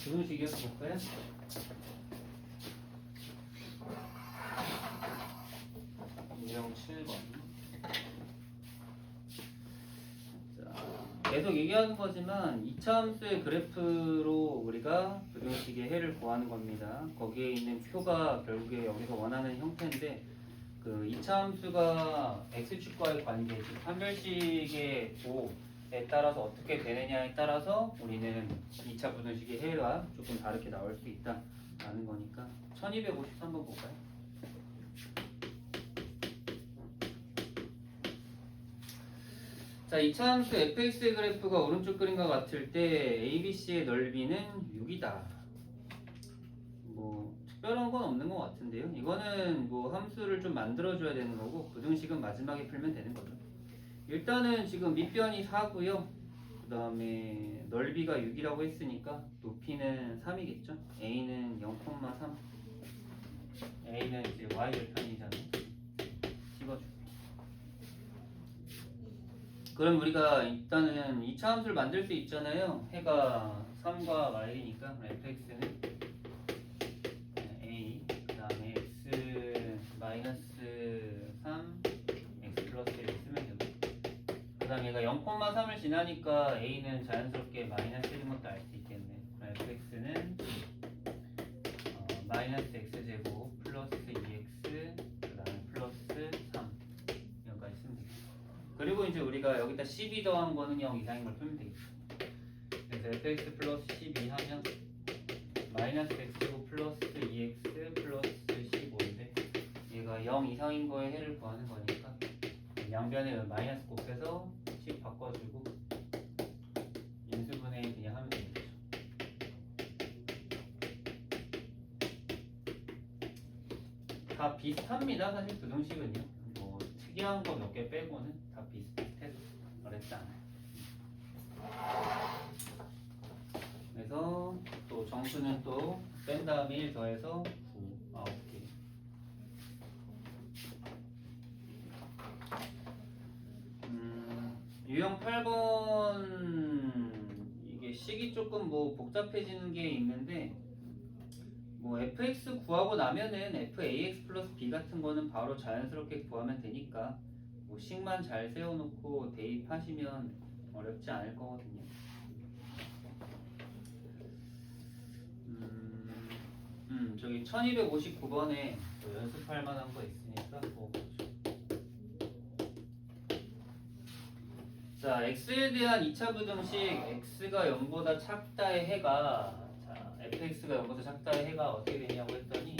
부등식이어서 볼까요? 유형 7번. 계속 얘기하는 거지만 2차 함수의 그래프로 우리가 부등식의 해를 구하는 겁니다. 거기에 있는 표가 결국에 여기서 원하는 형태인데 그 2차 함수가 x축과의 관계, 즉 판별식의 도에 따라서 어떻게 되느냐에 따라서 우리는 2차 부등식의 해가 조금 다르게 나올 수 있다라는 거니까 1253번 볼까요? 자, 2차 함수 fx의 그래프가 오른쪽 그림과 같을 때 ABC의 넓이는 6이다. 뭐 특별한 건 없는 것 같은데요. 이거는 뭐 함수를 좀 만들어줘야 되는 거고 부등식은 마지막에 풀면 되는 거죠. 일단은 지금 밑변이 4고요. 그 다음에 넓이가 6이라고 했으니까 높이는 3이겠죠. A는 0,3. A는 이제 Y절편이잖아요. 찍어줄게요. 그럼 우리가 일단은 2차 함수를 만들 수 있잖아요. 해가 3과 Y니까 fx는 A 그 다음에 x 마이너스 3 x 플러스 1을 쓰면 되고 그 다음에 얘가 0,3을 지나니까 A는 자연스럽게 마이너스 1인 것도 알 수 있겠네. 그럼 fx는 마이너스 x제곱 플러스 2x 그 다음에 플러스 3 여기까지 쓰면 되겠다. 그리고 이제 우리가 여기다 12 더한 거는 0 이상인 걸 풀면 되겠죠. 그래서 fx 플러스 12 하면 마이너스 x제곱 플러스 2x 플러스 15인데 얘가 0 이상인 거에 해를 구하는 거니까 양변에 마이너스 곱해서 10 바꿔주고 인수분해 그냥 하면 되겠죠. 다 비슷합니다. 사실 부등식은요. 뭐 특이한 거 몇 개 빼고는 다 비슷해서 어렵지 않아요. 그래서 또 정수는 또 뺀 다음에 1 더해서 9, 9개. 유형 8번 이게 식이 조금 뭐 복잡해지는 게 있는데 뭐 fx 구하고 나면은 fax 플러스 b 같은 거는 바로 자연스럽게 구하면 되니까 뭐 식만 잘 세워놓고 대입하시면 어렵지 않을 거거든요. 저기 1259번에 연습할 만한 거 있으니까 보죠. 자, x에 대한 2차 부등식 x가 0보다 작다의 해가 자, fx가 0보다 작다의 해가 어떻게 되냐고 했더니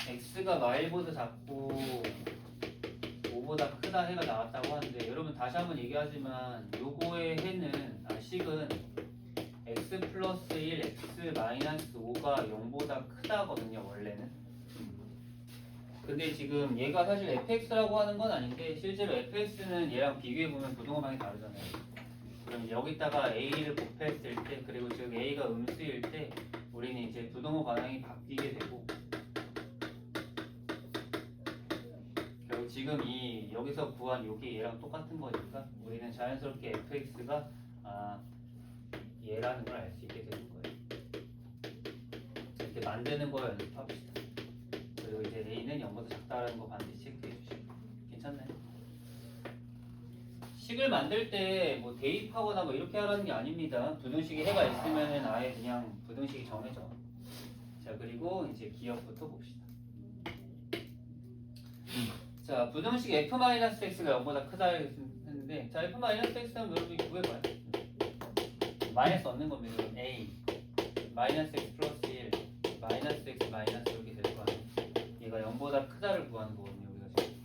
x가 마일보다 작고 5보다 크다 해가 나왔다고 하는데 여러분 다시 한번 얘기하지만 요거의 해는 식은 x 플러스 1, x 마이너스 5가 0보다 크다거든요 원래는. 근데 지금 얘가 사실 fx라고 하는 건 아닌데 실제로 fx는 얘랑 비교해보면 부등호방이 다르잖아요. 그럼 여기다가 a를 곱했을 때 그리고 즉 a가 음수일 때 우리는 이제 부등호 방향이 바뀌게 되고 결국 지금 이 여기서 구한 요게 얘랑 똑같은 거니까 우리는 자연스럽게 fx가 얘라는 걸 알 수 있게 되는 거예요. 이렇게 만드는 거 연습합시다. 그리고 이제 A는 0보다 작다라는 거 반드시 체크해 주시고 괜찮나요? 식을 만들 때 뭐 대입하거나 뭐 이렇게 하라는 게 아닙니다. 부등식에 해가 있으면은 아예 그냥 부등식이 정해져. 자 그리고 이제 기억부터 봅시다. 자 부등식 f-x가 0보다 크다 했는데 자 f-x는 여러분이 구해봐요. 마이너스 얻는 겁니다. a 마이너스 x 플러스 1 마이너스 x 마이너스 이렇게 될 거 아니에요. 얘가 0보다 크다를 구하는 거거든요. 우리가 지금.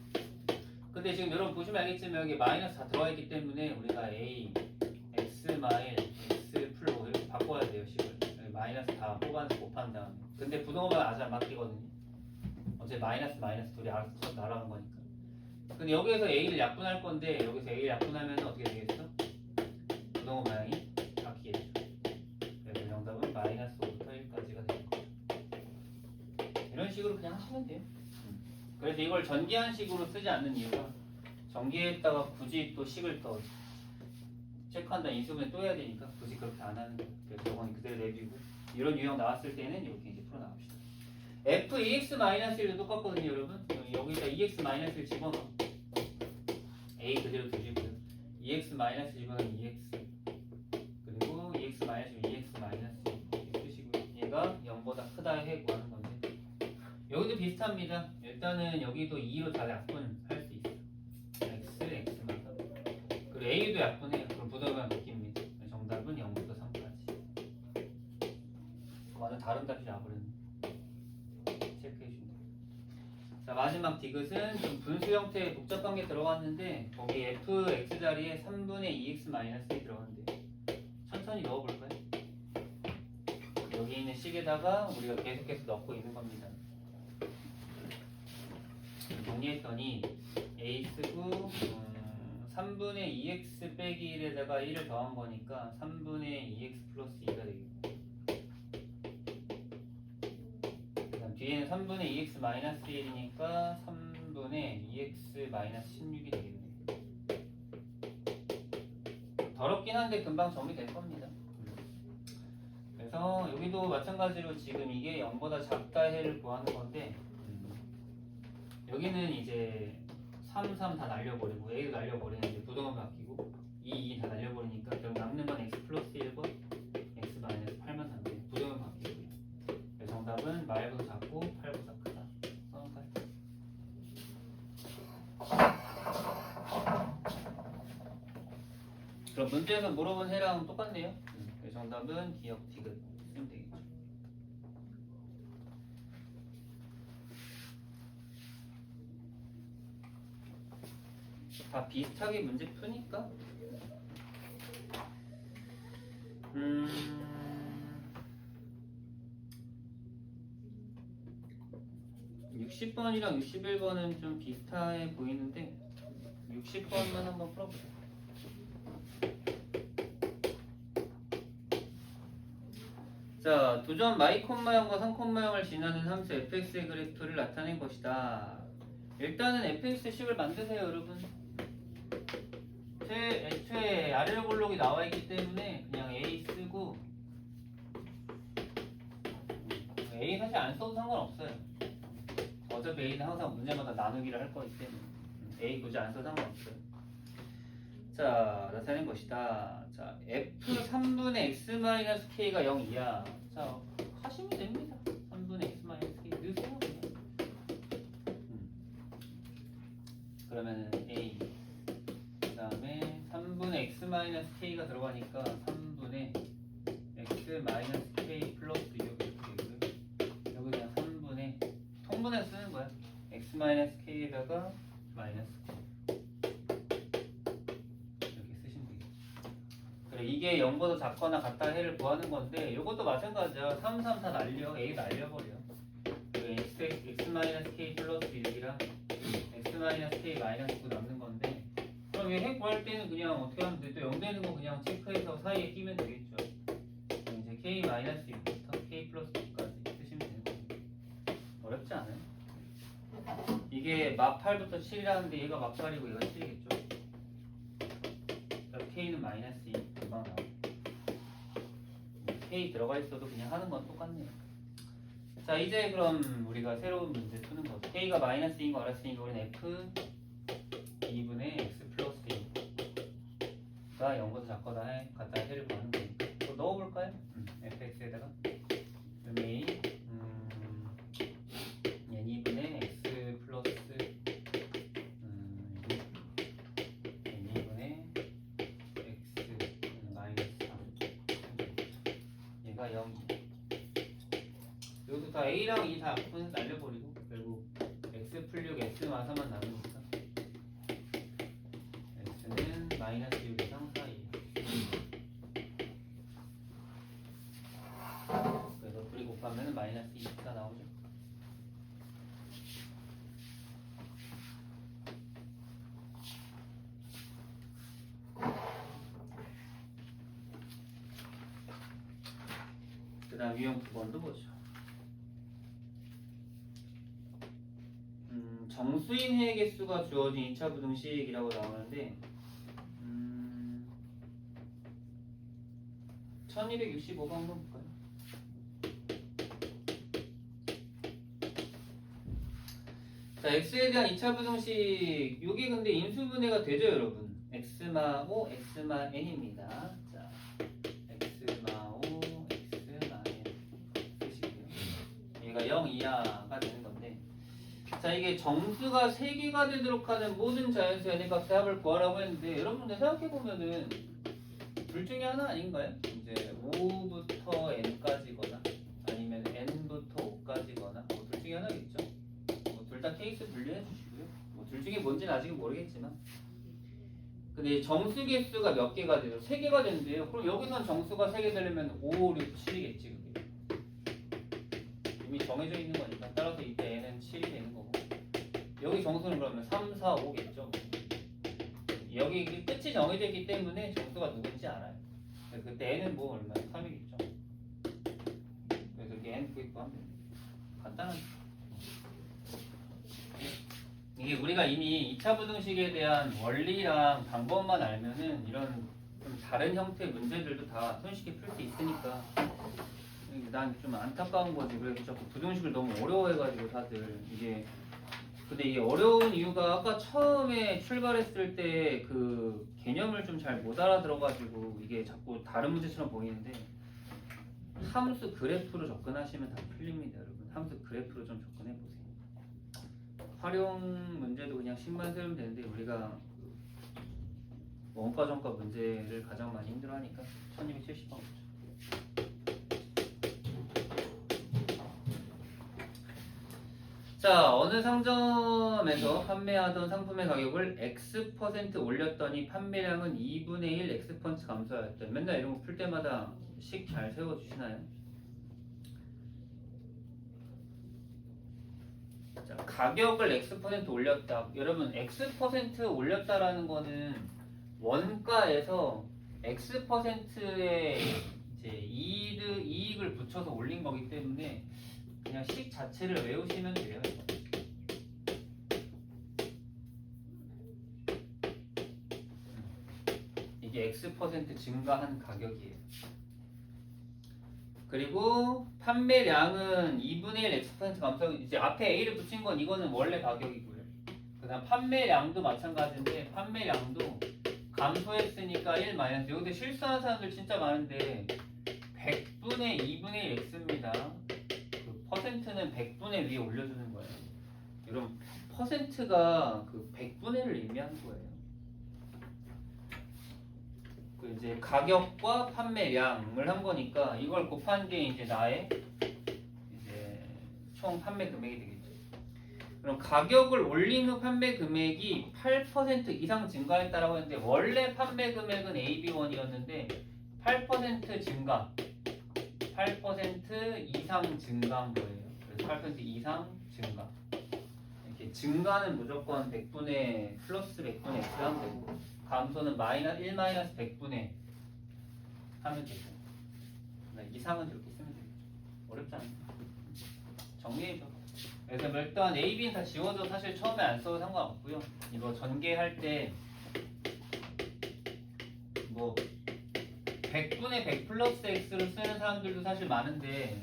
근데 지금 여러분 보시면 알겠지만 여기 마이너스 다 들어가 있기 때문에 우리가 a x 마일 x 플로 이렇게 바꿔야 돼요. 식을 여기 마이너스 다 뽑아서 곱한 다음에. 근데 부등호가 아직 안 바뀌거든요. 어차피 마이너스 마이너스 둘이 알아서 날아간 거니까. 근데 여기에서 a를 약분할 건데 여기서 a를 약분하면 어떻게 되겠어? 부등호 모양이 바뀌겠죠. 그래서 정답은 마이너스 5부터 1까지가 되는 거죠. 이런 식으로 그냥 하시면 돼요. 그래서 이걸 전기한 식으로 쓰지 않는 이유가 전기에다가 굳이 또 식을 더 체크한 다음 인수분해 또 해야 되니까 굳이 그렇게 안 하는 거예요. 그래서 저건 그대로 내비고 이런 유형 나왔을 때는 이렇게 이제 풀어 나갑시다. f2x-1도 똑같거든요, 여러분. 여기다 2x-1 집어넣어. a 그대로 두시고요. 2x- 집어넣으면 2x 그리고 2x- 2x- 쓰시고요. 얘가 0보다 크다 해 구하는 건데 여기도 비슷합니다. 일단은 여기도 2로 다 약분할 수 있어. x, x마다. 그리고 a도 약분해요. 그럼 부등호가 바뀝니다. 정답은 0부터 3까지. 완전 다른 답이 나버렸네. 체크해준다. 자, 마지막 디귿은 좀 분수 형태의 복잡 관계 들어갔는데 거기 fx 자리에 3분의 2x-1이 들어갔는데 천천히 넣어볼까요? 여기 있는 식에다가 우리가 계속해서 넣고 있는 겁니다. 정리했더니 a 쓰고 3분의 2x 빼기 1에다가 1을 더한 거니까 3분의 2x 플러스 2가 되겠고 뒤에는 3분의 2x 마이너스 1이니까 3분의 2x 마이너스 16이 되겠네. 더럽긴 한데 금방 정리될 겁니다. 그래서 여기도 마찬가지로 지금 이게 0보다 작다 해를 구하는 건데 여기는 이제 3, 3 다 날려버리고 A도 날려버리는 이제 부등호 바뀌고 2, 2 다 날려버리니까 결국 남는 건 x 플러스 1과 x 마이너스 8만 남는데 부등호 바뀌고요. 정답은 말보다 작고 8보다 크다. 써놓을까요? 그럼 문제에서 물어본 해랑 똑같네요. 정답은 기억 디귿 쓰면 되겠죠. 다 비슷하게 문제 푸니까 60번이랑 61번은 좀 비슷해 보이는데 60번만 한번 풀어보자. 자, 두점 마이콤마형과 3콤마형을 지나는 함수 fx의 그래프를 나타낸 것이다. 일단은 fx식을 만드세요, 여러분. 애초에 아래로 볼록이 나와 있기 때문에 그냥 a 쓰고 a 사실 안 써도 상관없어요. 어차피 a는 항상 문제마다 나누기를 할 거기 때문에 a 굳이 안 써도 상관없어요. 자, 나타낸 것이다. 자, f 3분의 x-k가 0이야. 자, 하시면 됩니다. 3분의 x-k 넣으세요 그냥. 그러면은 a 그 다음에 3분의 x-k가 들어가니까 3분의 x-k 플러스 6 이렇게 되고요. 여기 그냥 3분의 통분해서 쓰는 거야. x-k에다가 마이너스 이게 0보다 작거나 같다 해를 구하는 건데 이것도 마찬가지야. 3, 3 다 날려. A 날려버려. x-k 플러스 6이랑 x-k 마이너스 9 남는 건데 그럼 얘 해 구할 때는 그냥 어떻게 하면 돼? 또 0 되는 거 그냥 체크해서 사이에 끼면 되겠죠. 이제 k 마이너스 6부터 k 플러스 9까지 쓰시면 되는 거예요. 어렵지 않아요? 이게 막 8부터 7이라는데 얘가 막 8이고 얘가 7이겠죠. k는 마이너스 2 금방 나와. k 들어가 있어도 그냥 하는 건 똑같네요. 자, 이제 그럼 우리가 새로운 문제 푸는 거죠. k가 마이너스 2인 거 알았으니까 우리는 f 2분의 x 플러스 1가 0보다 작거나 같다 해를 구하는 거니까 또 넣어볼까요? fx에다가 a n 2분의 x 플러스 여기도 다 A랑 E 다 앞부분에서 날려버리고 결국 X 풀6 X 마사만 남으니까 X는 마이너스 6 이상 4예요. 그래서 둘이 곱하면 마이너스 24 나오죠. 그 다음 유형 9번도 보죠. 정수인 해의 개수가 주어진 2차 부등식이라고 나오는데 1265번 한번 볼까요? 자, x에 대한 2차 부등식 이게 근데 인수분해가 되죠 여러분? x마 5, x마 n입니다. 자, x마 5, x마 n 쓰시고요. 얘가 0 이하가 되는 건데, 자, 이게 정수가 3개가 되도록 하는 모든 자연수 n의 값의 합을 구하라고 했는데, 여러분들 생각해보면은 둘 중에 하나 아닌가요? 이제 5부터 n까지거나 아니면 n부터 5까지거나 뭐 둘 중에 하나겠죠? 뭐 둘 다 케이스 분리해 주시고요. 뭐 둘 중에 뭔지는 아직은 모르겠지만, 근데 정수 개수가 몇 개가 되죠? 3개가 된대요. 그럼 여기선 정수가 3개 되려면 5, 6, 7이겠지 그게. 이미 정해져 있는 거니까. 따라서 이때 n은 7이 되는 거고, 여기 정수는 그러면 3, 4, 5겠죠. 여기 끝이 정해져 있기 때문에 정수가 누군지 알아요. 그때 n은 뭐 얼마야? 3이겠죠. 그래서 이렇게 n 구입구 하면 됩니다. 간단하죠. 이게 우리가 이미 2차 부등식에 대한 원리랑 방법만 알면은 이런 좀 다른 형태의 문제들도 다 손쉽게 풀 수 있으니까, 난 좀 안타까운 거지. 그래서 자꾸 부등식을 너무 어려워해가지고 다들 이게. 근데 이게 어려운 이유가 아까 처음에 출발했을 때 그 개념을 좀 잘 못 알아들어가지고 이게 자꾸 다른 문제처럼 보이는데, 함수 그래프로 접근하시면 다 풀립니다 여러분. 함수 그래프로 좀 접근해보세요. 활용 문제도 그냥 식만 세우면 되는데, 우리가 원가 정가 문제를 가장 많이 힘들어하니까 1270번 보죠. 자, 어느 상점에서 판매하던 상품의 가격을 X% 올렸더니 판매량은 2분의 1 X% 감소하였다. 맨날 이런 거 풀 때마다 식 잘 세워주시나요? 자, 가격을 X% 올렸다. 여러분, X% 올렸다라는 거는 원가에서 X%의 이제 이익을 붙여서 올린 거기 때문에 그냥 식 자체를 외우시면 돼요. 이게 X% 증가한 가격이에요. 그리고 판매량은 2분의 1 X% 감소. 이제 앞에 A를 붙인 건 이거는 원래 가격이고요. 그다음 판매량도 마찬가지인데, 판매량도 감소했으니까 1 마이너스. 여기서 실수하는 사람들 진짜 많은데 100분의 2분의 1 X입니다. 퍼센트는 100분의 위에 올려주는 거예요. 여러분, 퍼센트가 그 100분의 1을 의미하는 거예요. 그 이제 가격과 판매량을 한 거니까 이걸 곱한 게 이제 나의 이제 총 판매 금액이 되겠죠. 그럼 가격을 올린 후 판매 금액이 8% 이상 증가했다라고 했는데, 원래 판매 금액은 AB1이었는데 8% 증가. 8% 이상 증가한 거예요. 그래서 8% 이상 증가. 이렇게 증가는 무조건 100분의 플러스 100분의 X 하면 되고, 감소는 마이너스 1 마이너스 100분의 하면 되고, 이상은 이렇게 쓰면 되겠죠. 어렵지 않습니다. 정리해줘. 그래서 일단 A, B는 다 지워도 사실 처음에 안 써도 상관없고요. 이거 전개할 때 뭐 100분의 100 플러스 X로 쓰는 사람들도 사실 많은데,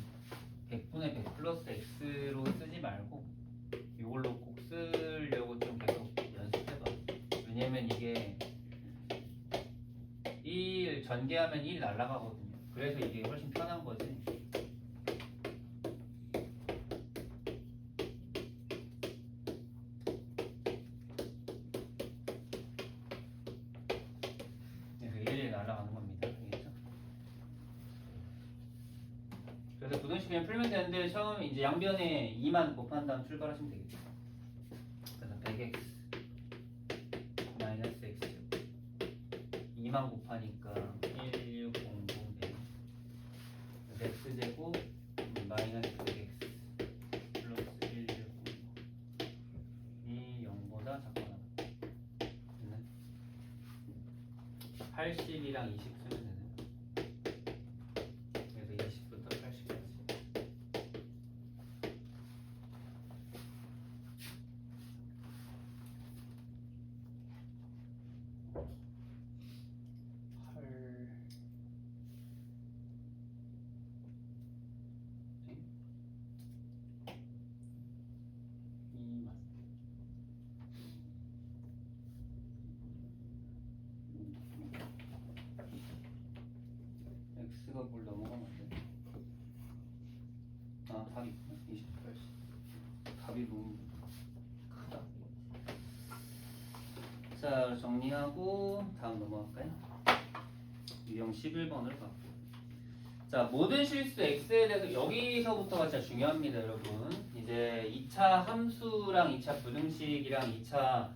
100분의 100 플러스 X로 쓰지 말고 이걸로 꼭 쓰려고 좀 계속 연습해봐. 왜냐면 이게 1 전개하면 1 날아가거든요. 그래서 이게 훨씬 편한 거지. 그래서 1 날아가는 겁니다. 그래서 부등식 그냥 풀면 되는데, 처음 이제 양변에 2만 곱한 다음 출발하시면 되겠죠. 그래서 100x 마이너스 x 2만 곱하니까 1600 x제곱 마이너스 100x 플러스 1600이 0보다 작거나 같나? 80이랑 20 쓰면 되네요. 그래서 20부터 80까지. x가 뭘 넘어가면 안 돼. 아, 답이 있구나. 28. 답이 너무 크다. 자, 정리하고 다음 넘어갈까요? 유형 11번을 봐. 자, 모든 실수 x에 대해서 여기서부터가 진짜 중요합니다, 여러분. 이제 2차 함수랑 2차 부등식이랑 2차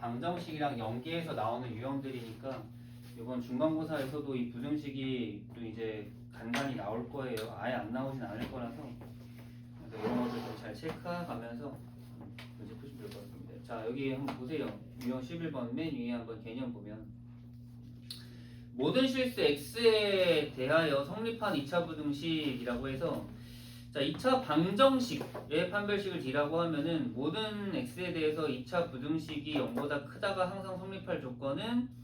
방정식이랑 연계해서 나오는 유형들이니까 이번 중간고사에서도 이 부등식이 또 이제 간간히 나올 거예요. 아예 안 나오진 않을 거라서 그래서 이런 것들 좀 잘 체크하면서 문제 푸시면 될 것 같습니다. 자, 여기 한번 보세요. 유형 11번 맨 위에 한번 개념 보면 모든 실수 x에 대하여 성립한 2차 부등식이라고 해서 자, 2차 방정식의 판별식을 D라고 하면은 모든 x에 대해서 2차 부등식이 0보다 크다가 항상 성립할 조건은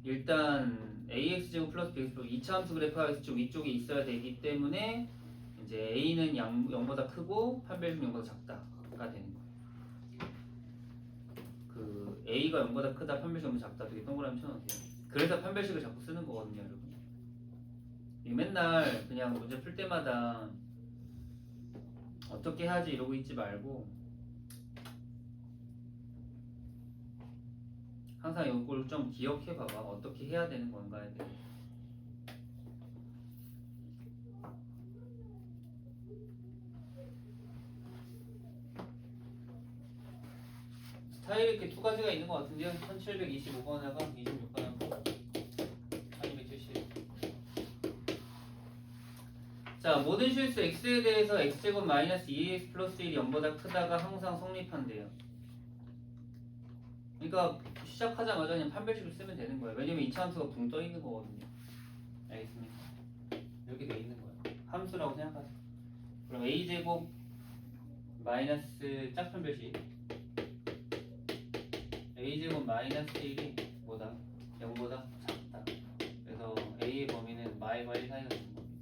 일단 ax제곱 플러스 bx제곱 2차 함수 그래프가 x축 위쪽에 있어야 되기 때문에 이제 a는 0보다 크고 판별식 0보다 작다가 되는 거예요. 그 a가 0보다 크다 판별식 0보다 작다 되게 동그라미 쳐놓으세요. 그래서 판별식을 자꾸 쓰는 거거든요, 여러분. 맨날 그냥 문제 풀 때마다 어떻게 해야지 이러고 있지 말고 항상 이걸 좀 기억해 봐봐. 어떻게 해야 되는 건가에 대해. 스타일이 이렇게 두 가지가 있는 것 같은데요. 1725번하고 26번하고 1270. 자, 모든 실수 x에 대해서 x제곱 마이너스 2x 플러스 1이 0보다 크다가 항상 성립한대요. 그러니까 시작하자마자 그냥 판별식을 쓰면 되는 거예요. 왜냐면 2차 함수가 붕 떠 있는 거거든요. 알겠습니까? 이렇게 돼 있는 거예요. 함수라고 생각하세요. 그럼 a제곱 마이너스 짝편별식 a제곱 마이너스 1이 뭐다? 0보다 작다. 그래서 a의 범위는 마이과 1 사이가 되는 겁니다.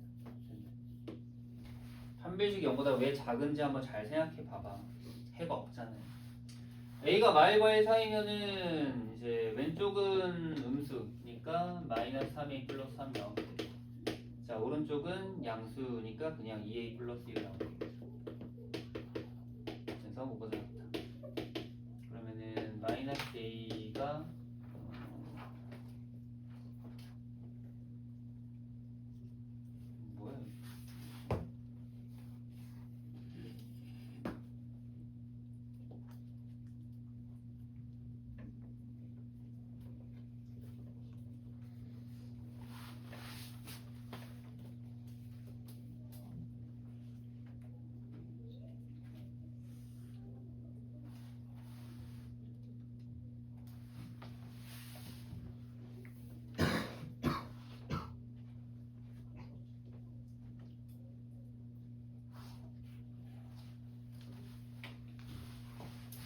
판별식이 0보다 왜 작은지 한번 잘 생각해 봐봐. 해가 없잖아요. a가 마이과 1 사이면은 이제 왼쪽은 음수니까 마이너스 3a 플러스 3 나오면 돼. 자, 오른쪽은 양수니까 그냥 2a 플러스 1 나오면 돼. 그래서 5보다 작다. 그러면은 마이너스 a가 뭐야?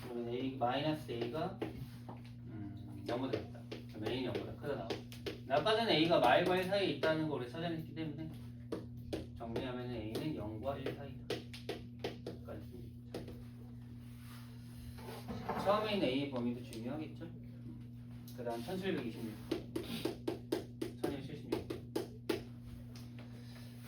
그러면 a 마이너스 a가 0보다 작다. 그럼 a는 0보다 크다 나와. 아까 전에 a가 마이과 1 사이에 있다는 걸 우리 찾아냈기 때문에 정리하면 a는 0과 1 사이다. 처음에 있는 a의 범위도 중요하겠죠. 그 다음 1726, 1276.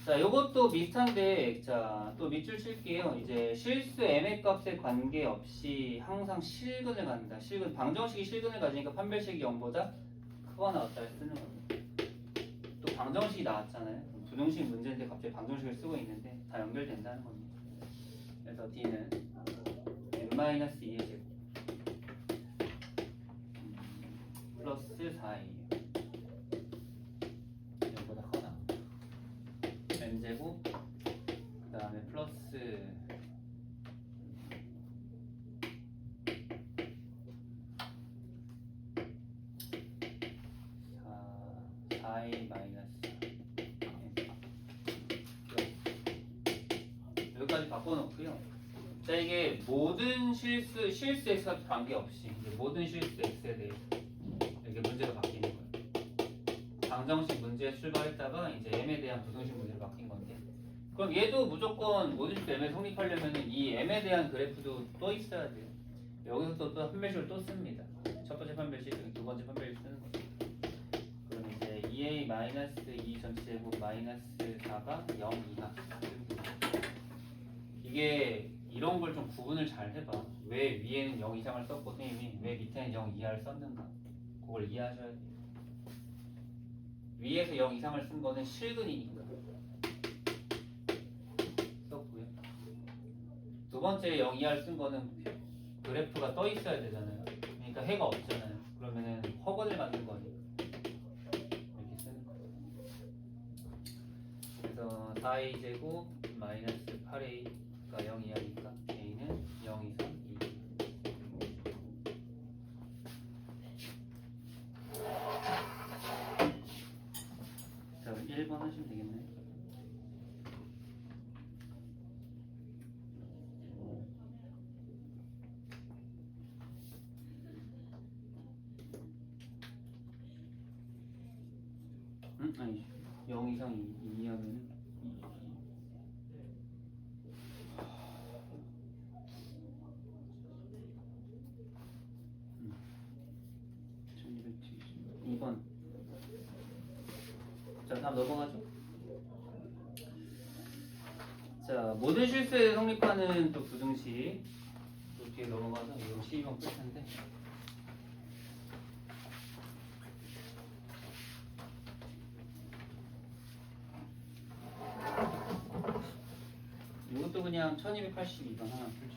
자, 요것도 비슷한데, 자, 또 밑줄 칠게요. 이제 실수 m의 값에 관계없이 항상 실근을 갖는다. 실근, 방정식이 실근을 가지니까 판별식이 0보다 크거나 같다를 쓰는 겁니다. 또 방정식이 나왔잖아요. 부등식 문제인데 갑자기 방정식을 쓰고 있는데 다 연결된다는 겁니다. 그래서 D는 n-2의 제곱 플러스 4예요. 0보다 커나 n제곱 그 다음에 플러스 4a 마이너스 여기까지 바꿔놓고요. 자, 이게 모든 실수 x와 관계없이 모든 실수 x에 대해서 이렇게 문제가 바뀌는 거예요. 방정식 문제에 출발했다가 이제 m에 대한 부등식 문제로 바뀐 건데, 그럼 얘도 무조건 모든 실수 m에 성립하려면 이 m에 대한 그래프도 또 있어야 돼요. 여기서 또 판별식을 또 씁니다. 첫 번째 판별식, 두 번째 판별식 쓰는 거죠. 그럼 이제 2a 마이너스 2 전체제곱 마이너스 4가 0 이하. 이게 이런 걸 좀 구분을 잘 해봐. 왜 위에는 0 이상을 썼고 선생님이 왜 밑에는 0 이하를 썼는가. 그걸 이해하셔야 돼요. 위에서 0 이상을 쓴 거는 실근이니까 썼고요. 두 번째 0 이하를 쓴 거는 그래프가 떠 있어야 되잖아요. 그러니까 해가 없잖아요. 그러면은 허근을 만든 거니까 이렇게 쓰는 거예요. 그래서 4a 제곱 마이너스 8a가 0 이하니까 a는 0 이상 2. 자, 1번 하시면 되겠네. 아니 0 이상 2 하면 1270 2번. 자, 다음 넘어가죠. 자, 모든 실수에 성립하는 또 부등식 또 뒤에 넘어가서 이거 12번 끌 텐데. 이것도 그냥 1282번 하나 풀죠.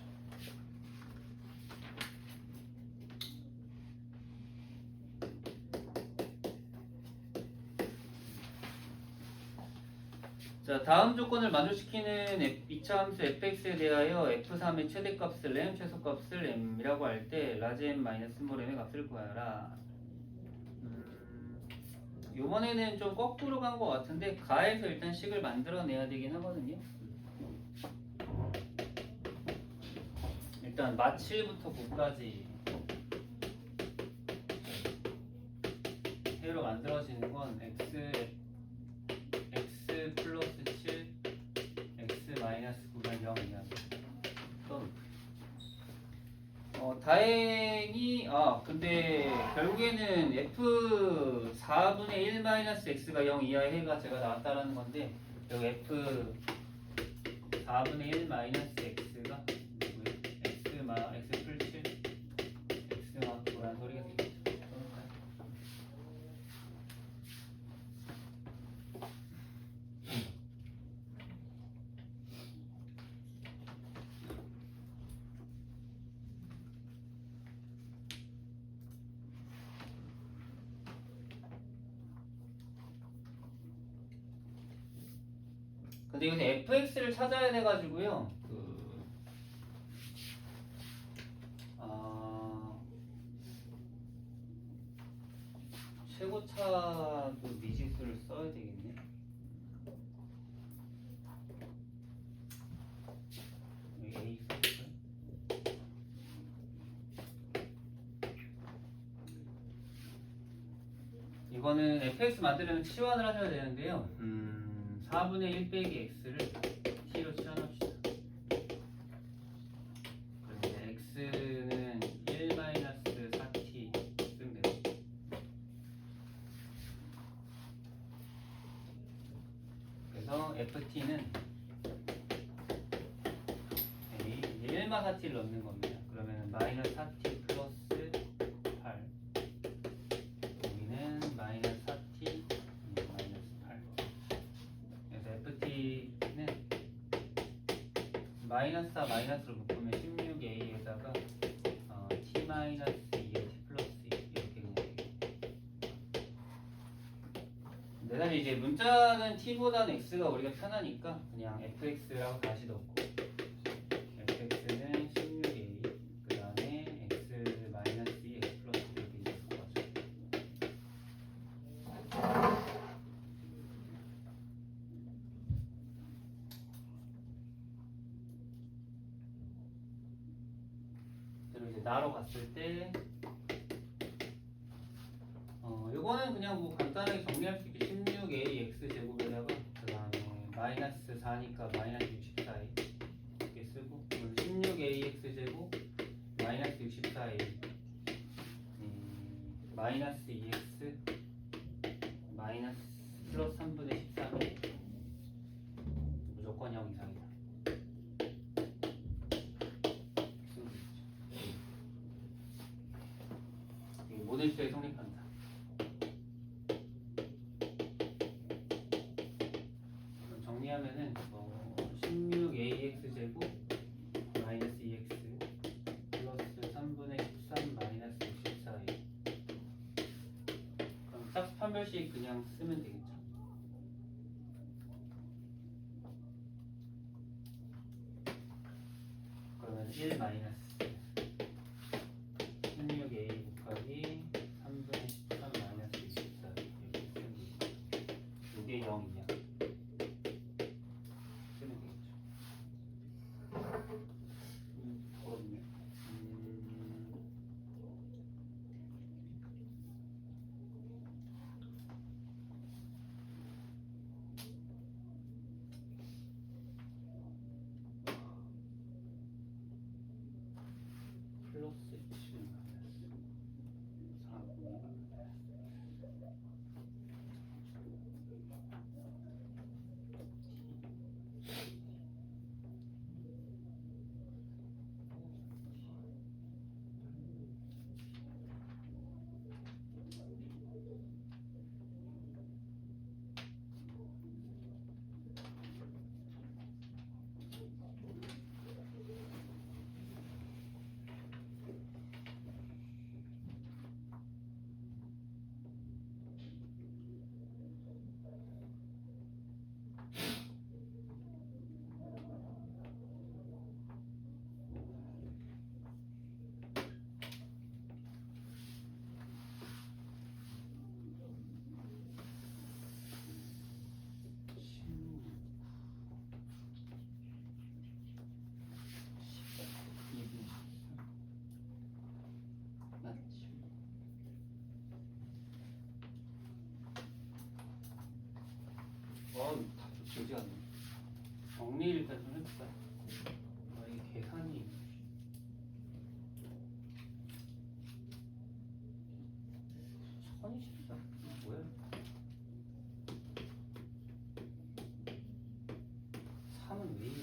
자, 다음 조건을 만족시키는 이차 함수 fx에 대하여 f3의 최대값을 m, 최소값을 m이라고 할 때 라지 m 마이너스 스몰 m의 값을 구하라. 이번에는 좀 거꾸로 간 것 같은데 가에서 일단 식을 만들어내야 되긴 하거든요. 일단 마 7부터 9까지 해로 만들어지는 건 x 플러스 7 x 마이너스 9가 0이야. 다행히 근데 결국에는 f 4분의 1 마이너스 x가 0 이하의 해가 제가 나왔다라는 건데 여기 f 4분의 1 마이너스 x가 누구예요? x 플 7 x가 뭐라는 소리가 되겠죠? 근데 여기서 fx를 찾아야 돼가지고요. 최고차도 미지수를 써야 되겠네. 여기 a 썼어요. 이거는 fx 만들려면 치환을 하셔야 되는데요. 4분의 1 빼기 x를 t로 치환합시다. 그럼 이제 x는 1 마이너스 4t 쓰면 되죠. 그래서 ft는 이제 1마 4t를 넣는 겁니다. 그러면 마이너스 4t 플러스 8 여기는 마이너스 4t 마이너스 8 그래서 ft는 마이너스 4 마이너스로 묶으면 16a에다가 t 마이너스 2에 t 플러스 2 이렇게 그냥 근데 사실 이제 문자는 t보다는 x가 우리가 편하니까 그냥 fx라고 다시 넣고 fx는 16a 그 다음에 x 마이너스 2 x 플러스 2 이렇게 이제 바꿔줘. 그리고 이제 나로 갔을 때 요거는 그냥 뭐 간단하게 정리할 수 있게 16a x 제곱에다가 그 다음에 마이너스 4니까 마이너스 64a 이렇게 쓰고 16a x 제곱 마이너스 64a 마이너스 2x 마이너스 모든 수에 성립한다. 그럼 정리하면은 16ax 제곱 마이너스 2x 플러스 3분의 13 마이너스 64a. 그럼 짝수 판별식 그냥 쓰면 되겠죠. 그러면 1 마이너스 16a 곱하기 3분의 13 마이너스 24 이렇게 쓰면 되겠죠. 이게 0이냐 쓰면 되겠죠. 더럽네. 플러스 7 마이너스 4분의 다 좋지 않네. 정리 일단 좀 해볼까요? 이게 계산이 천이 쉽다. 뭐야? 3은 왜 이래?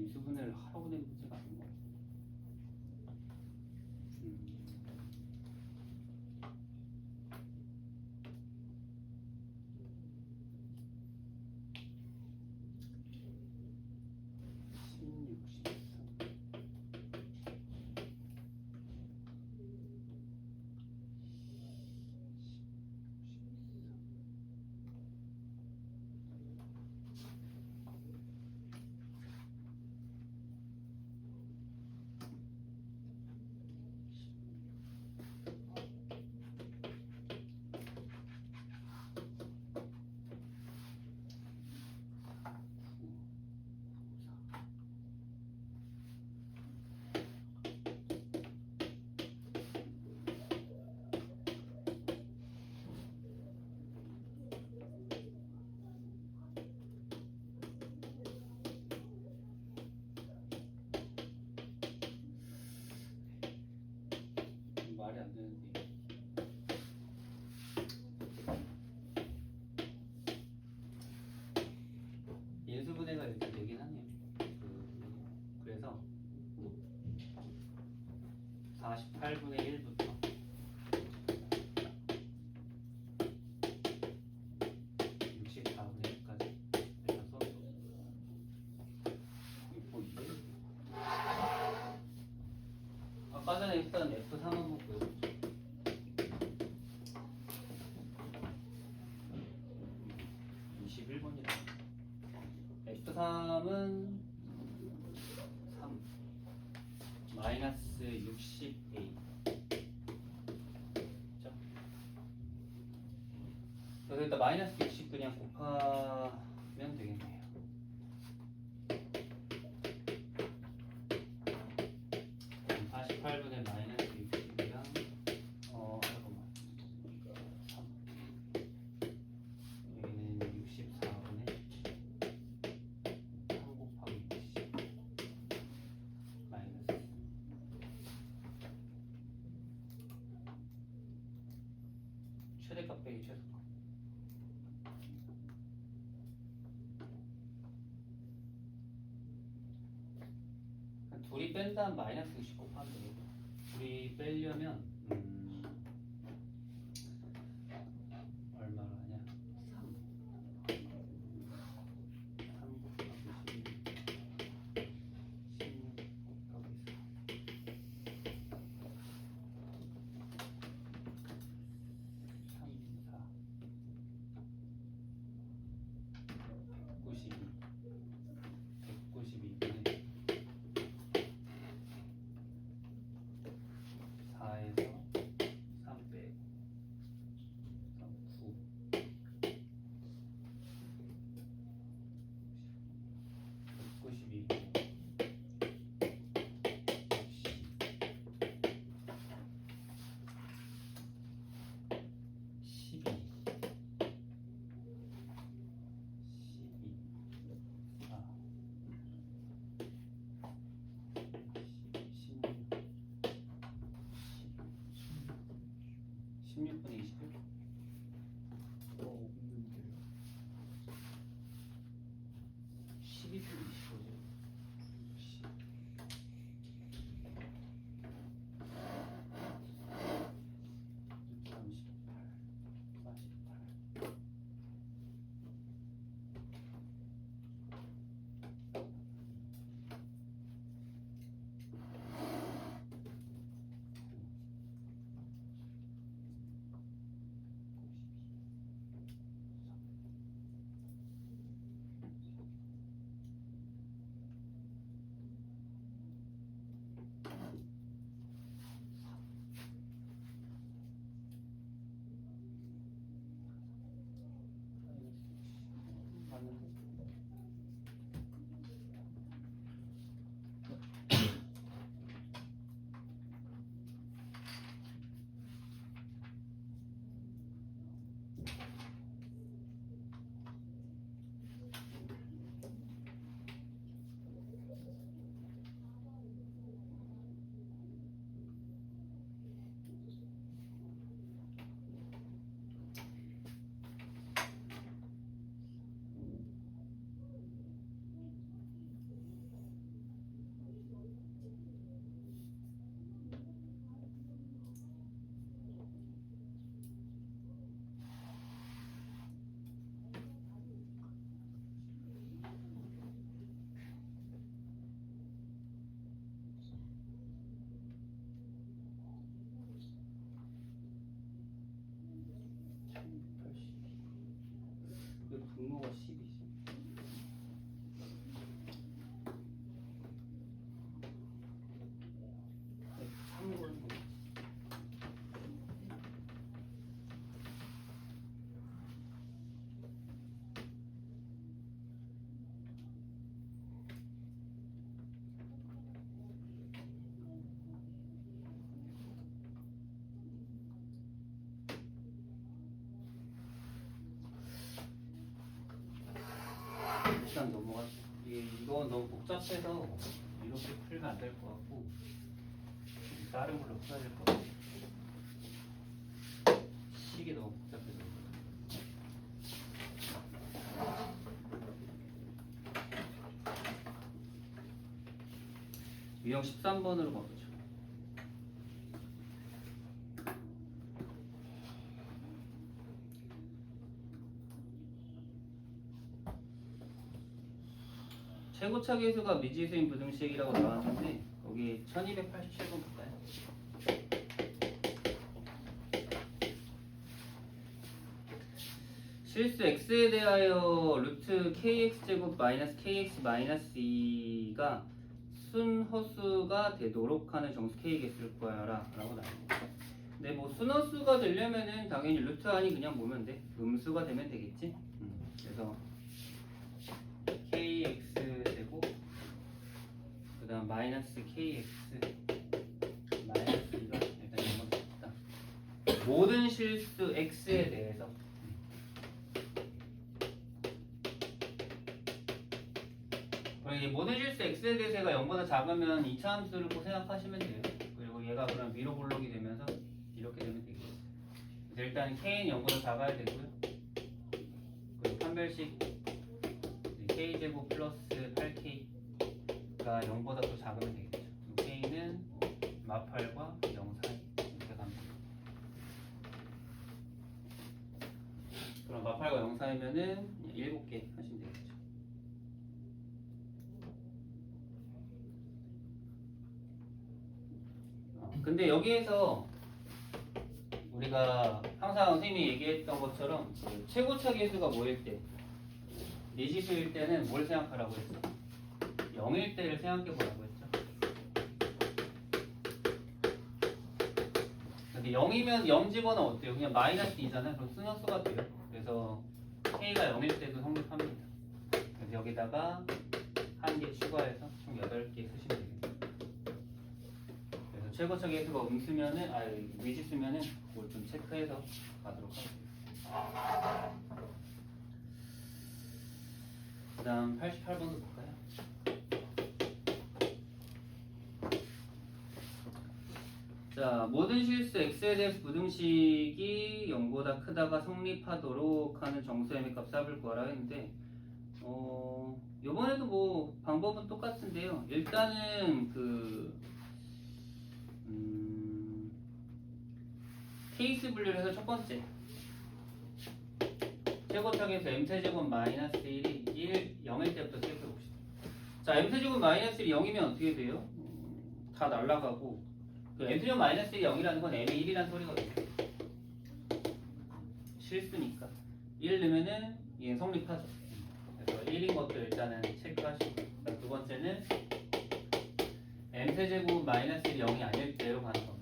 인수분해를 하라고 낸 문제가 아닌 거 같아. 4. 말이 안 되는데. 인수분해가 일단 되긴 하네요. 그래서 48분의 1부터 64분의 1까지 해서 뭐 이게 아까 전에 일단 F3 한번 보여줬죠. 60a. 그렇죠? 그래서 일단 마이너스 60 그냥 곱하면 되겠네요. 48분의 마이너스 60이랑 잠깐만 3 여기는 64분의 3 곱하기 60 마이너스 최대값 빼기 최소값. 둘이 뺀 다음 마이너스 60 곱하면 되겠다. 둘이 빼려면 얼마로 하냐? 3 곱하기 16 곱하기 3 4 192분의 4에서 3 빼고 3 9 192 12 4 16분의 21? 없는데요. 12분의 25죠. 38, 48. 맞는데? 왜 분모가 10이지? 참고를 일단 넘어가죠. 이거 너무 복잡해서 이렇게 풀면 안 될 것 같고 다른 걸로 풀어야 될 것 같아요. 식이 너무 복잡해서. 유형 13번으로 바꾸죠. 최고차 계수가 미지수인 부등식이라고 나왔는데 거기 1287번 볼까요? 실수 x에 대하여 루트 kx제곱 마이너스 kx 마이너스 2가 순허수가 되도록 하는 정수 K 개수를 구하여라 라고 나옵니다. 근데 뭐 순허수가 되려면은 당연히 루트 안이 그냥 보면 돼. 음수가 되면 되겠지. 그래서 KX 제곱 그 다음 마이너스 KX 마이너스 2가 일단 이런 거 있다. 모든 실수 X에 대해서 이 모든 실수 x에 대해서 얘가 0보다 작으면 2차 함수를 꼭 생각하시면 돼요. 그리고 얘가 그럼 위로 볼록이 되면서 이렇게 되면 되겠죠. 그래서 일단 k는 0보다 작아야 되고요. 그리고 판별식 k제곱 플러스 8k가 0보다 또 작으면 되겠죠. k는 마팔과 0 사이 이렇게 가면 돼요. 그럼 마팔과 0 사이면은 7개 하시면 되겠죠. 근데 여기에서 우리가 항상 선생님이 얘기했던 것처럼 그 최고차 계수가 뭐일 때? 미지수일 때는 뭘 생각하라고 했어? 0일 때를 생각해 보라고 했죠. 근데 0이면 0 집어는 어때요? 그냥 마이너스 2잖아요. 그럼 순서수가 돼요. 그래서 K가 0일 때도 성립합니다. 그래서 여기다가 한 개 추가해서 총 8개 쓰시면 되겠네요. 최고차 계수가 음수면은 미지수면은 그걸 좀 체크해서 가도록 하겠습니다. 그 다음 88번도 볼까요? 자, 모든 실수 x에 대해서 부등식이 0보다 크다가 성립하도록 하는 정수 m의 값 값을 구하라 했는데 요번에도 뭐 방법은 똑같은데요. 일단은 케이스 분류를 해서 첫 번째 최고차계에서 m세제곱 마이너스 1이 0일 때부터 체크해 봅시다. 자, m세제곱 마이너스 1이 0이면 어떻게 돼요? 다 날라가고 그 m세제곱 마이너스 1이 0이라는 건 m이 1이라는 소리거든요. 실수니까 1 넣으면은 얘는 성립하죠. 그래서 1인 것도 일단은 체크하시고 두 번째는 m세제곱 마이너스 1이 0이 아닐 때로 가는 겁니다.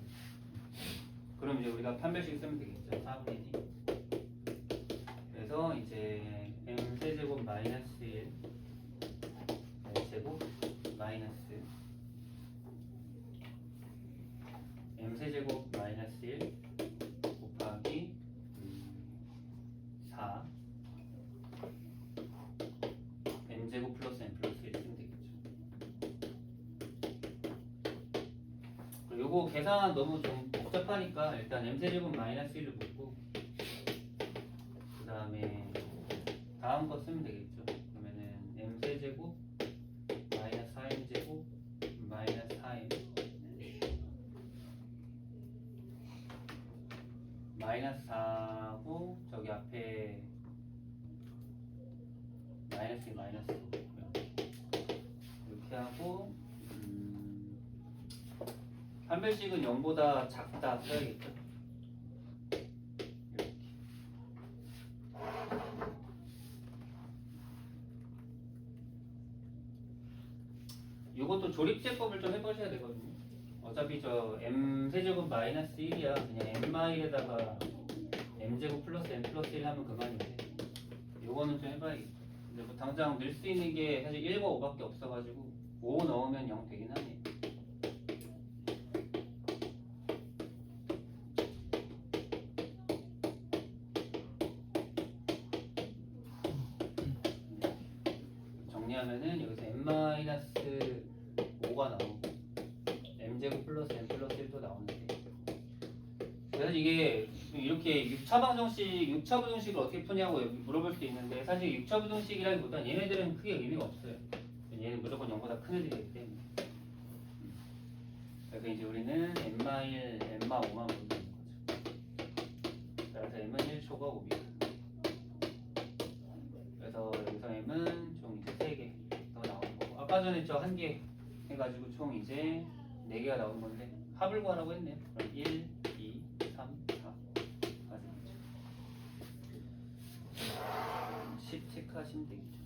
그럼 이제 우리가 판별식 쓰면 되겠죠. 4분의 d. 그래서 이제 m세제곱 마이너스 1 제곱 마이너스 m세제곱 마이너스 1 곱하기 4 m제곱 플러스 m 플러스 1 쓰면 되겠죠. 그리고 요거 계산 너무 좀 복잡하니까 일단 m세제곱 마이너스 1을 묻고 그 다음에 다음 거 쓰면 되겠죠. 그러면은 m세제곱 마이너스 4m제곱 마이너스 4m 마이너스 4고 저기 앞에 마이너스 2 마이너스 5고요. 이렇게 하고 판별식은 0보다 작다 써야겠죠. 이렇게. 이것도 조립제법을 좀 해보셔야 되거든요. 어차피 저 m세제곱 마이너스 1이야. 그냥 m마일에다가 m제곱 플러스 m 플러스 1 하면 그만인데 요거는 좀 해봐야겠죠. 근데 뭐 당장 넣을 수 있는 게 사실 1과 5밖에 없어가지고 5 넣으면 0 되긴 하네요. 정리하면은 여기서 m-5가 나오고 m제곱 플러스 m 플러스 1도 나오는데 그래서 이게 이렇게 6차 방정식, 6차 부등식을 어떻게 푸냐고 물어볼 수 있는데 사실 6차 부등식이라기보단 얘네들은 크게 의미가 없어요. 얘는 무조건 0보다 큰 애들이기 때문에. 그래서 이제 우리는 m-1, m-5만 보는 거죠. 따라서 m은 1초가 5m. 그래서 여기서 m은 총 이제 3개 더 나오는 거고 아까 전에 저 1개 해가지고 총 이제 4개가 나오는 건데 합을 구하라고 했네요. 그럼 1, 2, 3, 4 맞습니다. 10 체크하시면 되겠죠.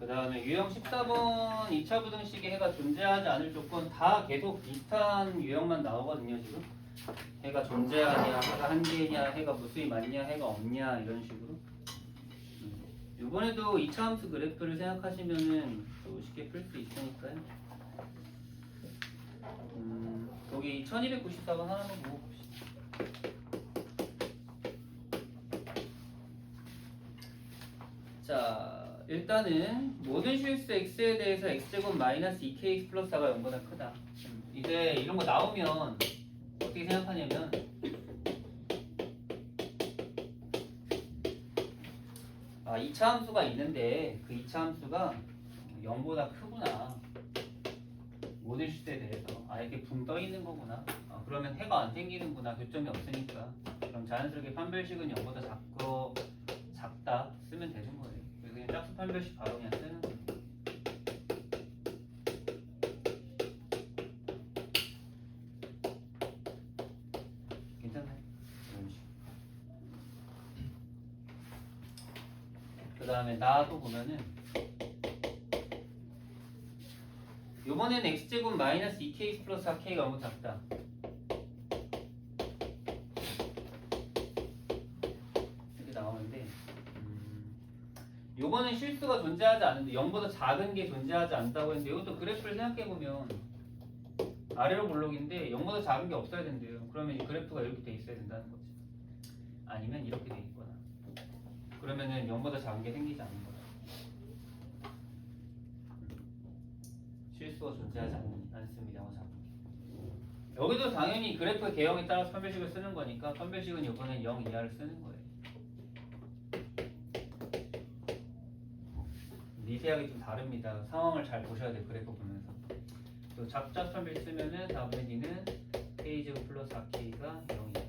다음에 유형 14번 2차 부등식에 해가 존재하지 않을 조건 다 계속 비슷한 유형만 나오거든요. 지금 해가 존재하냐, 해가 한 개냐, 해가 무수히 많냐, 해가 없냐 이런 식으로. 이번에도 2차 함수 그래프를 생각하시면은 또 쉽게 풀 수 있으니까요. 여기 1294번 하나만 보고 봅시다. 자, 일단은 모든 실수 x에 대해서 x제곱 마이너스 2kx 플러스 4가 0보다 크다. 이제 이런 거 나오면 어떻게 생각하냐면 아, 2차 함수가 있는데 그 2차 함수가 0보다 크구나. 모든 실수에 대해서 이렇게 붕 떠 있는 거구나. 그러면 해가 안 생기는구나. 교점이 없으니까. 그럼 자연스럽게 판별식은 0보다 작다 쓰면 되는 거예요. 그래서 그냥 짝수 판별식 바로 그냥 쓰는 거예요. 괜찮나요? 이런 식으로. 그 다음에 나도 보면은 요번에는 x제곱 마이너스 2kx 플러스 4k가 너무 작다. 이렇게 나오는데 요거는 실수가 존재하지 않는데 0보다 작은 게 존재하지 않다고 했는데 이것도 그래프를 생각해보면 아래로 블록인데 0보다 작은 게 없어야 된대요. 그러면 이 그래프가 이렇게 돼 있어야 된다는 거지. 아니면 이렇게 돼 있거나. 그러면은 0보다 작은 게 생기지 않는 거다. 실수가 존재하지 않습니다. 여기도 당연히 그래프 개형에 따라서 판별식을 쓰는 거니까 판별식은 이번엔 0 이하를 쓰는 거예요. 미세하게 좀 다릅니다. 상황을 잘 보셔야 돼요. 그래프 보면서. 또 작작 판별 쓰면은 4분의 D는 K제곱 플러스 4K가 0이다.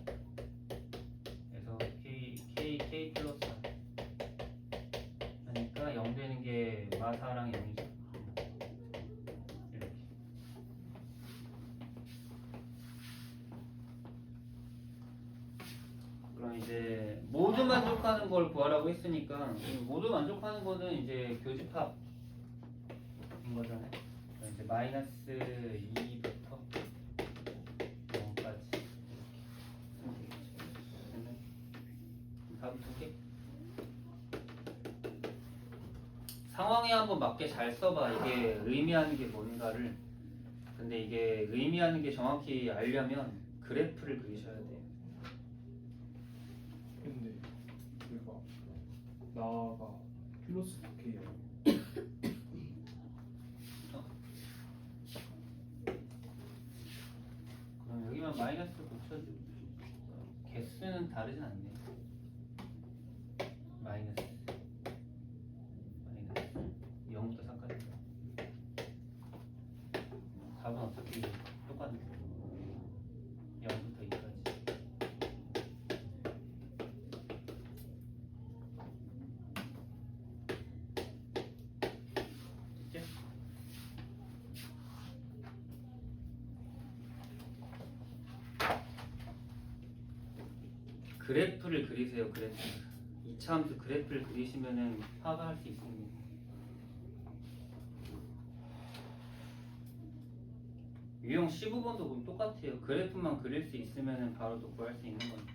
그래서 K 플러스 4 하니까 0 되는 게 마4랑 0이죠. 그럼 이제 모두 만족하는 걸 구하라고 했으니까 모두 만족하는 거는 이제 교집합인 거잖아요. 그럼 이제 마이너스 2부터 0까지 답 두 개. 상황에 한번 맞게 잘 써봐. 이게 의미하는 게 뭔가를. 근데 이게 의미하는 게 정확히 알려면 그래프를 그리셔야 돼요. 근데 우리가 나가 플러스 2K야. 그럼 여기만 마이너스 붙여주고 개수는 다르진 않네. 마이너스 0부터 4까지. 답은 어차피 똑같네. 0부터 2까지. 됐죠? 그래프를 그리세요. 그래프. 2차 함수 그래프를 그리시면은 파악할 수 있습니다. 유형 15번도 보면 똑같아요. 그래프만 그릴 수 있으면 바로 또 구할 수 있는 거니까.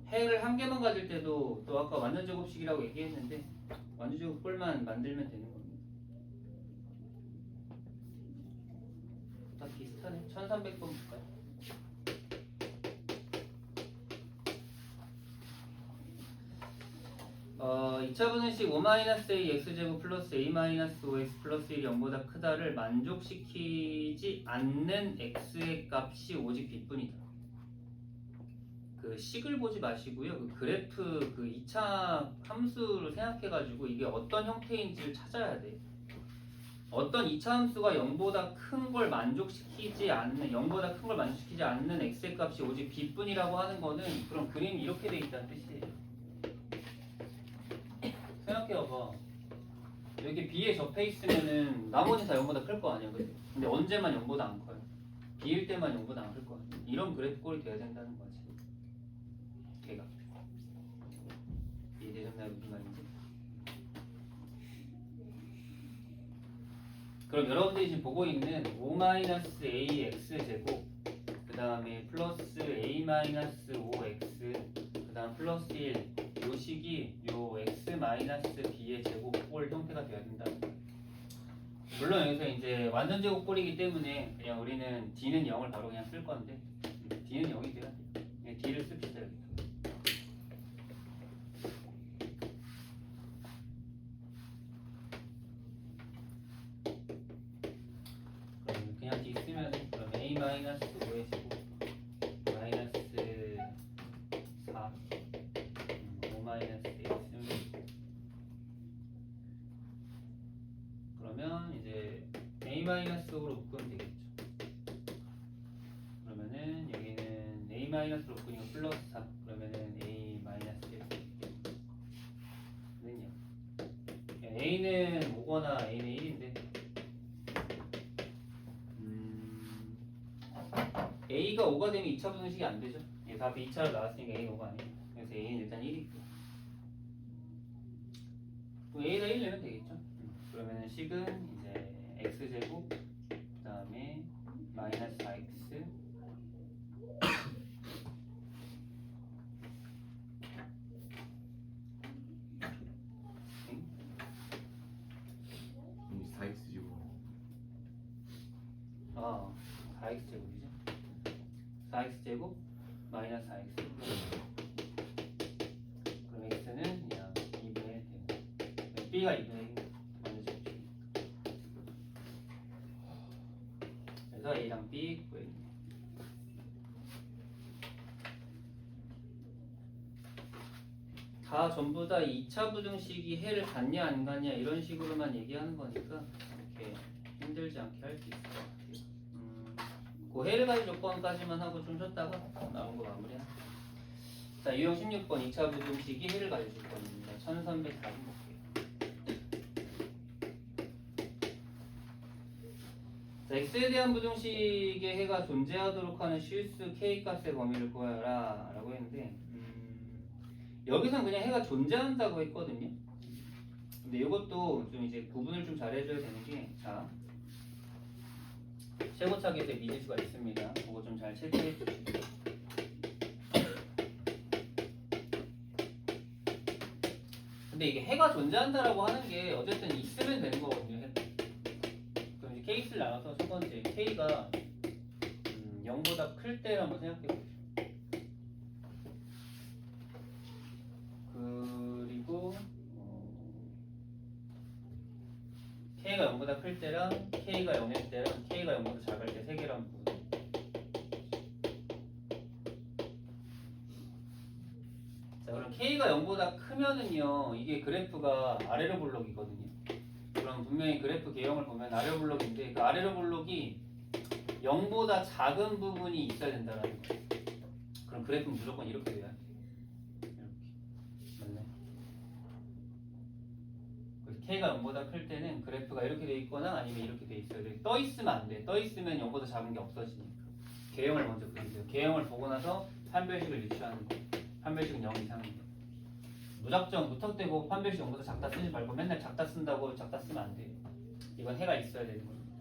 해를 한 개만 가질 때도 또 아까 완전제곱식이라고 얘기했는데 완전제곱 꼴만 만들면 되는 겁니다. 다 비슷하네. 1300번 볼까요? 2차 분식 5-a x제곱 플러스 a-5x 플러스 1이 0보다 크다를 만족시키지 않는 x의 값이 오직 b뿐이다. 그 식을 보지 마시고요. 그 그래프 그 2차 함수를 생각해가지고 이게 어떤 형태인지를 찾아야 돼. 어떤 2차 함수가 0보다 큰 걸 만족시키지 않는 0보다 큰 걸 만족시키지 않는 x의 값이 오직 b뿐이라고 하는 거는 그럼 그림이 이렇게 돼 있다는 뜻이에요. 생각해봐. 여기 B에 접해 있으면은 나머지 다 0보다 클 거 아니야, 그치? 근데 언제만 0보다 안 커요? B일 때만 0보다 안 클 거 아니야? 이런 그래프 꼴이 돼야 된다는 거지. 걔가. 이해되셨나요? 무슨 말인지? 그럼 여러분들이 지금 보고 있는 5-ax 제곱 그 다음에 플러스 a-5x 그 다음 플러스 1 요 식이 요 x-b의 제곱꼴 형태가 되어야 된다는 거예요. 물론 여기서 이제 완전 제곱꼴이기 때문에 그냥 우리는 d는 0을 바로 그냥 쓸 건데 d는 0이 돼야 돼요. 그냥 d를 씁시다 여기. 그럼 그냥 d 쓰면 그럼 a-5의 제곱 마이너스 4 5-x 그러면 이제 a-5로 묶으면 되겠죠. 그러면은 여기는 a-로 묶으니까 플러스 4 그러면은 a-1 는요. a는 5거나 a는 1인데 a가 5가 되면 2차 분식이 안 되죠. 얘 앞에 2차로 나왔으니까 a는 5가 아니에요. 그래서 a는 일단 1이 있고 a에다 1 내면 되겠죠. 그러면은 식은 이제 x제곱 그 다음에 마이너스 4x 이 4x 제곱 4x 제곱이죠. 4x 제곱 마이너스 4x 그럼 x는 그냥 2분의 1 되는 b가 2분의 1 완전 제곱이니까 그래서 a랑 b 구해줍니다. 다 전부 다 2차 부등식이 해를 갖냐 안 갖냐 이런 식으로만 얘기하는 거니까 이렇게 힘들지 않게 할 수 있을 것 같아요. 그 해를 가질 조건까지만 하고 좀 쉬었다가 남은 거 마무리하자. 자, 유형 16번 2차 부등식이 해를 가질 조건입니다. 1340 볼게요. 자, x에 대한 부등식의 해가 존재하도록 하는 실수 k 값의 범위를 구하여라 라고 했는데 여기선 그냥 해가 존재한다고 했거든요. 근데 이것도 좀 이제 구분을 좀 잘해줘야 되는 게, 자, 최고차기에서 미지수가 있습니다. 그거 좀 잘 체크해 주시고. 근데 이게 해가 존재한다라고 하는 게 어쨌든 있으면 되는 거거든요. 해. 그럼 이제 케이스를 나눠서 첫 번째 k가 0보다 클 때를 한번 생각해 보죠. 그리고 k가 0보다 클 때랑 k가 0일 때랑 k가 0보다 작을 때 세 개란 부분. 자, 그럼 k가 0보다 크면은요, 이게 그래프가 아래로 볼록이거든요. 그럼 분명히 그래프 개형을 보면 아래로 볼록인데 그 아래로 볼록이 0보다 작은 부분이 있어야 된다는 거예요. 그럼 그래프는 무조건 이렇게 돼야 돼요. k가 0보다 클 때는 그래프가 이렇게 돼 있거나 아니면 이렇게 돼 있어야 돼. 떠 있으면 안 돼. 떠 있으면 0보다 작은 게 없어지니까. 개형을 먼저 그리세요. 개형을 보고 나서 판별식을 유추하는 거. 판별식은 0 이상입니다. 무작정 무턱대고 판별식 0보다 작다 쓰지 말고 맨날 작다 쓴다고 작다 쓰면 안 돼요. 이건 해가 있어야 되는 겁니다.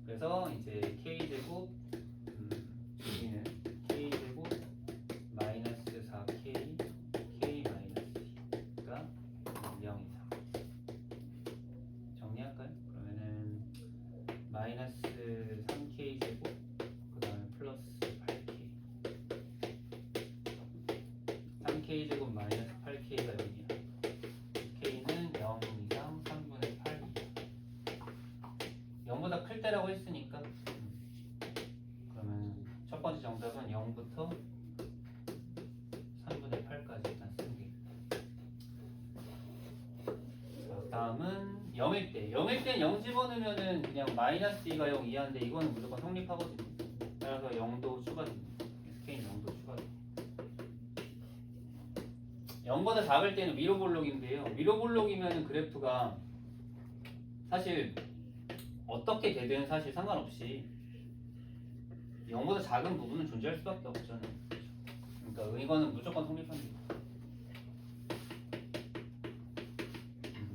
그래서 이제 k제곱 여기는 k제곱 마이너스 4k k 마이너스 t가 0 이상. 정리할까요? 그러면은 마이너스 3k 제곱 그 다음에 플러스 8k 3k 제곱 마이너스 8k가 0이야. k는 0 이상 3분의 8 0보다 클 때라고 했으니까 그러면 첫 번째 정답은 0부터 3분의 8까지 일단 쓰는 게 다음은 0일 때 0일 땐 0 집어넣으면은 그냥 마이너스 2가 0 이하인데 이거는 무조건 성립하거든요. 따라서 0도 추가됩니다. K는 0도 추가됩니다. 0보다 작을 때는 위로 볼록인데요. 위로 볼록이면은 그래프가 사실 어떻게 되든 사실 상관없이 0보다 작은 부분은 존재할 수밖에 없잖아요. 그러니까 이거는 무조건 성립합니다.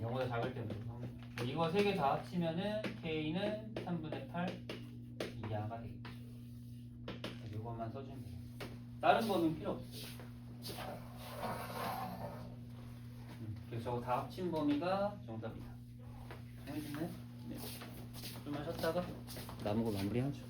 0보다 작을 때는 무조건 성립. 이거 세 개 다 합치면은 K는 3분의 8 이하가 되겠죠. 이것만 써주면 돼요. 다른 범위는 필요 없어요. 그래서 저거 다 합친 범위가 정답이다. 정해졌나요? 네. 좀 하셨다가 남은 거 마무리하죠.